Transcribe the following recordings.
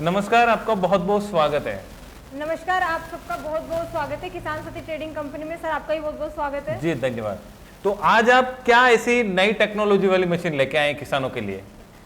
नमस्कार, आपका बहुत बहुत स्वागत है। नमस्कार, आप सबका बहुत बहुत स्वागत है किसान साथी ट्रेडिंग कंपनी में। सर आपका भी बहुत बहुत स्वागत है। जी धन्यवाद। तो आज आप क्या ऐसी नई टेक्नोलॉजी वाली मशीन लेके आए हैं किसानों के लिए?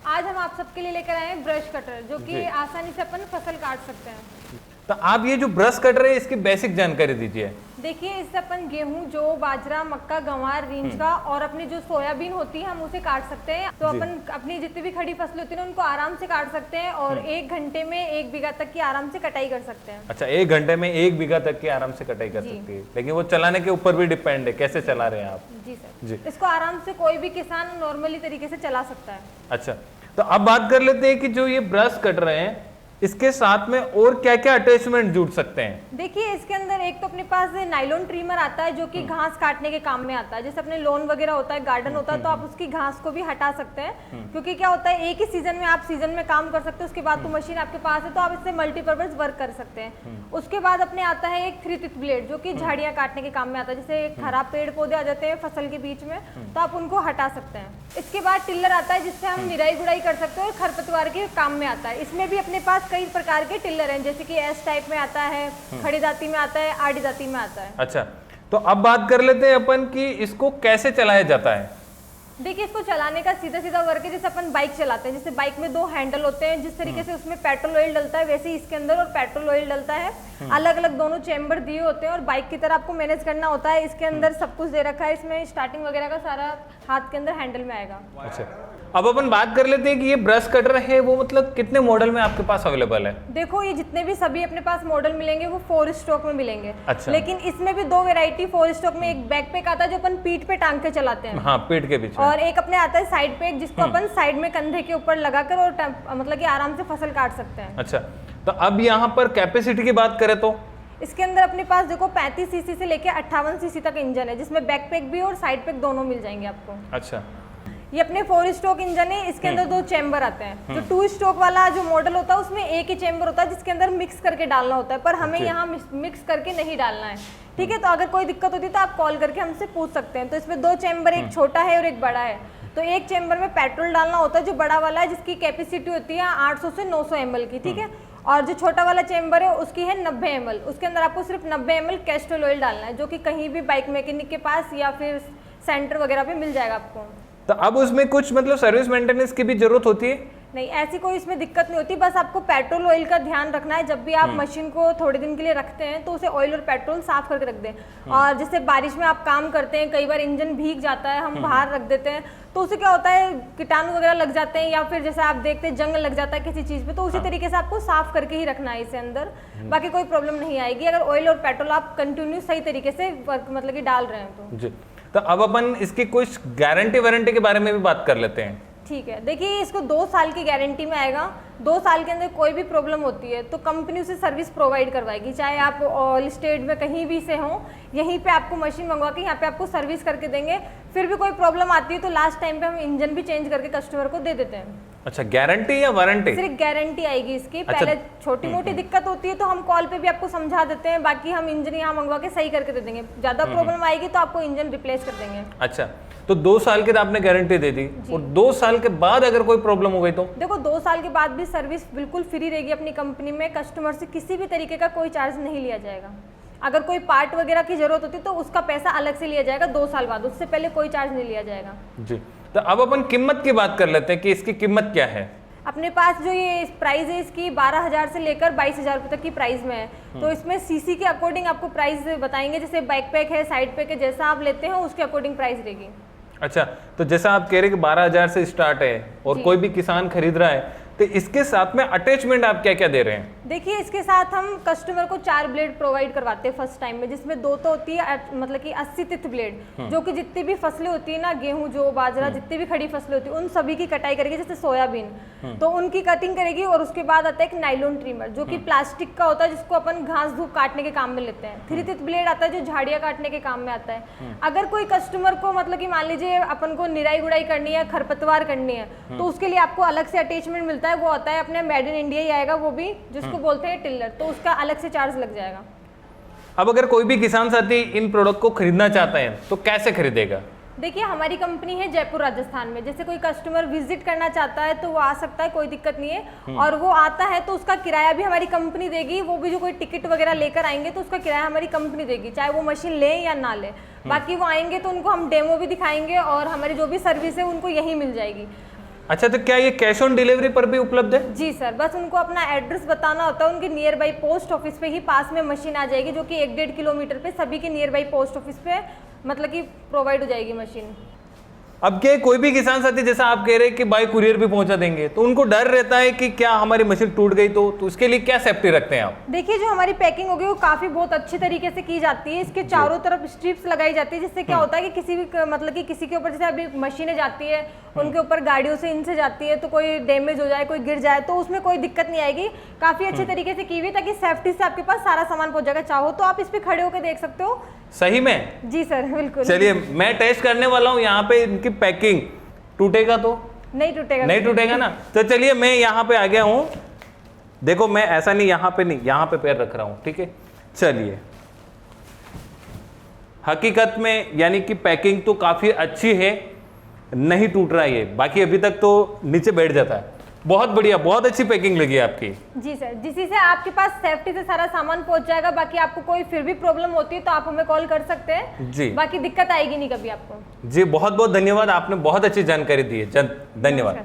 आज हम आप सबके लिए लेकर आए हैं ब्रश कटर, जो कि आसानी से अपन फसल काट सकते हैं। तो आप ये जो ब्रश कटर है इसकी बेसिक जानकारी दीजिए। देखिए, इससे अपन गेहूं, जौ, बाजरा, मक्का, गंवार, रींझका और अपनी जो सोयाबीन होती है हम उसे काट सकते हैं। तो अपन अपनी जितनी भी खड़ी फसलें होती है उनको आराम से काट सकते हैं और 1 घंटे में 1 बीघा तक की आराम से कटाई कर सकते हैं। अच्छा, 1 घंटे में 1 बीघा तक की आराम से कटाई कर सकती है, लेकिन वो चलाने के ऊपर भी डिपेंड है, कैसे चला रहे हैं आप। जी सर जी। इसको आराम से कोई भी किसान नॉर्मली तरीके से चला सकता है। अच्छा, तो अब बात कर लेते हैं कि जो ये ब्रश कट रहे हैं इसके साथ में और क्या क्या अटैचमेंट जुड़ सकते हैं। देखिए, इसके अंदर एक तो अपने पास नाइलॉन ट्रिमर आता है जो कि घास काटने के काम में आता है। जैसे अपने लॉन वगैरह होता है, गार्डन होता है, तो आप उसकी घास को भी हटा सकते हैं। क्योंकि क्या होता है, एक ही सीजन में आप सीजन में काम कर सकते हो, उसके बाद तो मशीन आपके पास है तो आप इससे मल्टीपर्पज वर्क कर सकते हैं। उसके बाद अपने आता है एक 3 टिथ ब्लेड, जो कि झाड़ियां काटने के काम में आता है। जैसे खराब पेड़ पौधे आ जाते हैं फसल के बीच में, तो आप उनको हटा सकते हैं। इसके बाद टिल्लर आता है जिससे हम निराई गुड़ाई कर सकते हैं और खरपतवार के काम में आता है। इसमें भी अपने पास कई प्रकार के टिल्लर हैं, जैसे कि एस टाइप में आता है, खड़ी जाति में आता है, आड़ी जाति में आता है। अच्छा, तो अब बात कर लेते हैं अपन कि इसको कैसे चलाया जाता है। देखिए, इसको चलाने का सीधा सीधा वर्क है। जैसे अपन बाइक चलाते हैं, जैसे बाइक में 2 हैंडल होते हैं, जिस तरीके से उसमें पेट्रोल ऑयल डलता है वैसे ही इसके अंदर और पेट्रोल ऑयल डलता है। अलग अलग दोनों चेंबर दिए होते हैं और बाइक की तरह आपको मैनेज करना होता है। इसके अंदर सब कुछ दे रखा है, इसमें स्टार्टिंग वगैरह का सारा हाथ के अंदर हैंडल में आएगा। अच्छा, अब अपन बात कर लेते हैं कि ये ब्रश कटर है वो मतलब कितने मॉडल में आपके पास अवेलेबल है। देखो, ये जितने भी सभी अपने पास मॉडल मिलेंगे वो 4 स्ट्रोक में मिलेंगे। अच्छा। लेकिन इसमें भी 2 वैरायटी 4 स्ट्रोक में। एक बैकपैक आता है जो अपन पीठ पे टांग के चलाते हैं। हाँ, पीठ के पीछे। और एक अपने आता है साइड पैक, जिसको अपन साइड में कंधे के ऊपर लगाकर और मतलब कि आराम से फसल काट सकते हैं। अच्छा, तो अब यहाँ पर कैपेसिटी की बात करें तो इसके अंदर अपने पास देखो 35 सीसी से लेके 58 सीसी तक इंजन है, जिसमें बैकपैक भी और साइड पैक दोनों मिल जाएंगे आपको। अच्छा, ये अपने 4 स्ट्रोक इंजन है। इसके अंदर 2 चैम्बर आते हैं। जो 2 स्ट्रोक वाला जो मॉडल होता है उसमें एक ही चैम्बर होता है, जिसके अंदर मिक्स करके डालना होता है, पर हमें यहाँ मिक्स करके नहीं डालना है। ठीक है, तो अगर कोई दिक्कत होती है तो आप कॉल करके हमसे पूछ सकते हैं। तो इसमें 2 चैम्बर, एक छोटा है और एक बड़ा है। तो एक चैम्बर में पेट्रोल डालना होता है, जो बड़ा वाला है, जिसकी कैपेसिटी होती है 800 से 900 ml की। ठीक है, और जो छोटा वाला चैम्बर है उसकी है 90 ml। उसके अंदर आपको सिर्फ 90 ml कैस्टर ऑयल डालना है, जो कि कहीं भी बाइक मैकेनिक के पास या फिर सेंटर वगैरह पे मिल जाएगा आपको। तो अब उसमें कुछ मतलब सर्विस मेंटेनेंस की भी जरूरत होती है? नहीं, ऐसी कोई इसमें दिक्कत नहीं होती। बस आपको पेट्रोल ऑयल का ध्यान रखना है। जब भी आप मशीन को थोड़े दिन के लिए रखते हैं तो उसे ऑयल और पेट्रोल साफ करके रख दें। और जैसे बारिश में आप काम करते हैं, कई बार इंजन भीग जाता है, हम बाहर रख देते हैं, तो उसे क्या होता है, कीटाणु वगैरह लग जाते हैं या फिर जैसे आप देखते हैं जंग लग जाता है किसी चीज पे, तो उसी तरीके से आपको साफ करके ही रखना है इसे अंदर। बाकी कोई प्रॉब्लम नहीं आएगी अगर ऑयल और पेट्रोल आप कंटिन्यू सही तरीके से मतलब कि डाल रहे हैं तो। जी, तो अब अपन इसकी कुछ गारंटी वारंटी के बारे में भी बात कर लेते हैं। ठीक है, देखिए, इसको 2 साल की गारंटी में आएगा। 2 साल के अंदर कोई भी प्रॉब्लम होती है तो कंपनी उसे सर्विस प्रोवाइड करवाएगी। चाहे आप ऑल स्टेट में कहीं भी से हो, यहीं पे आपको मशीन मंगवा के यहाँ पे आपको सर्विस करके देंगे। फिर भी कोई प्रॉब्लम आती है तो लास्ट टाइम पे हम इंजन भी चेंज करके कस्टमर को दे देते हैं। अच्छा, गारंटी या वारंटी? सिर्फ गारंटी आएगी इसकी। अच्छा। पहले छोटी मोटी दिक्कत होती है तो हम कॉल पे भी आपको समझा देते हैं, बाकी हम इंजन यहाँ मंगवा के सही करके दे देंगे। ज्यादा प्रॉब्लम आएगी तो आपको इंजन रिप्लेस कर देंगे। अच्छा, तो 2 साल के तो आपने गारंटी दे दी, और 2 साल के बाद अगर कोई प्रॉब्लम हो गई तो? देखो, 2 साल के बाद भी सर्विस बिल्कुल फ्री रहेगी अपनी कंपनी में। कस्टमर से किसी भी तरीके का कोई चार्ज नहीं लिया जाएगा। अगर कोई पार्ट वगैरह की जरूरत होती तो उसका पैसा अलग से लिया जाएगा 2 साल बाद, उससे पहले कोई चार्ज नहीं लिया जाएगा। जी, तो अब अपन कीमत की बात कर लेते हैं कि इसकी कीमत क्या है। अपने पास जो ये प्राइस है इसकी 12,000 से लेकर 22,000 रुपये तक की प्राइस में है। तो इसमें सीसी के अकॉर्डिंग आपको प्राइस बताएंगे। जैसे बैकपैक है, साइड पैक है, जैसा आप लेते हैं उसके अकॉर्डिंग प्राइस रहेगी। अच्छा, तो जैसा आप कह रहे हैं कि 12,000 से स्टार्ट है और कोई भी किसान खरीद रहा है, तो इसके साथ में अटैचमेंट आप क्या क्या दे रहे हैं? देखिए, इसके साथ हम कस्टमर को 4 ब्लेड प्रोवाइड करवाते हैं फर्स्ट टाइम में, जिसमें 2 तो होती है मतलब कि 80 तिथ ब्लेड, जो कि जितनी भी फसलें होती है ना, गेहूं, जौ, बाजरा, जितनी भी खड़ी फसलें होती है उन सभी की कटाई करेगी। जैसे सोयाबीन, तो उनकी कटिंग करेगी। और उसके बाद आता है एक नाइलॉन ट्रिमर, जो कि प्लास्टिक का होता है, जिसको अपन घास धूप काटने के काम में लेते हैं। 3 तिथ ब्लेड आता है जो झाड़ियां काटने के काम में आता है। अगर कोई कस्टमर को मतलब कि मान लीजिए अपन को निराई गुड़ाई करनी है, खरपतवार करनी है, तो उसके लिए आपको अलग से अटैचमेंट मिलता है। वो आता है अपने मेड इन इंडिया ही आएगा, वो भी जिसको बोलते हैं टिल्लर, तो उसका अलग से चार्ज लग जाएगा। अब अगर कोई भी किसान साथी इन प्रोडक्ट को खरीदना चाहता है तो कैसे खरीदेगा? देखिए हमारी कंपनी है जयपुर राजस्थान में, जैसे कोई कस्टमर विजिट करना चाहता है तो वो आ सकता है, कोई दिक्कत नहीं है। और वो आता है तो उसका किराया भी हमारी कंपनी देगी, वो भी जो कोई टिकट वगैरह लेकर आएंगे तो उसका किराया हमारी कंपनी देगी, चाहे वो मशीन ले या ना ले। बाकी वो आएंगे तो उनको हम डेमो भी दिखाएंगे और हमारी जो भी सर्विस है उनको यहीं मिल जाएगी। अच्छा, तो क्या ये कैश ऑन डिलीवरी पर भी उपलब्ध है? जी सर, बस उनको अपना एड्रेस बताना होता है, उनके नियर बाई पोस्ट ऑफिस पे ही पास में मशीन आ जाएगी, जो कि 1-1.5 किलोमीटर पे सभी के नियर बाई पोस्ट ऑफिस पे मतलब कि प्रोवाइड हो जाएगी मशीन। अब क्या कोई भी किसान साथी जैसा आप कह रहे हैं कि बाय कुरियर भी पहुंचा देंगे, तो उनको डर रहता है कि क्या हमारी मशीन टूट गई तो उसके लिए क्या सेफ्टी रखते हैं आप? देखिए जो हमारी पैकिंग होगी वो काफी बहुत अच्छी तरीके से की जाती है। इसके चारों तरफ स्ट्रिप्स लगाई जाती है, जिससे क्या होता है कि किसी भी मतलब कि किसी के ऊपर जैसे अभी मशीनें जाती है उनके ऊपर गाड़ियों से इनसे जाती है, तो कोई डैमेज हो जाए, कोई गिर जाए तो उसमें कोई दिक्कत नहीं आएगी। काफी अच्छे तरीके से की हुई ताकि सेफ्टी से आपके पास सारा सामान पहुंच जाएगा। चाहो तो आप इस पे खड़े होकर देख सकते हो। सही में? जी सर बिल्कुल। चलिए मैं टेस्ट करने वाला हूँ यहाँ पे। इनकी पैकिंग टूटेगा तो नहीं टूटेगा? नहीं टूटेगा ना। तो चलिए मैं यहाँ पे आ गया हूँ। देखो मैं ऐसा नहीं, यहाँ पे नहीं, यहाँ पे पैर रख रहा हूँ, ठीक है। चलिए, हकीकत में यानी कि पैकिंग तो काफी अच्छी है, नहीं टूट रहा है ये। बाकी अभी तक तो नीचे बैठ जाता है। बहुत बढ़िया, बहुत अच्छी पैकिंग लगी आपकी। जी सर, जिसी से आपके पास सेफ्टी से सारा सामान पहुंच जाएगा। बाकी आपको कोई फिर भी प्रॉब्लम होती है तो आप हमें कॉल कर सकते हैं जी। बाकी दिक्कत आएगी नहीं कभी आपको। जी बहुत बहुत धन्यवाद, आपने बहुत अच्छी जानकारी दी है। धन्यवाद।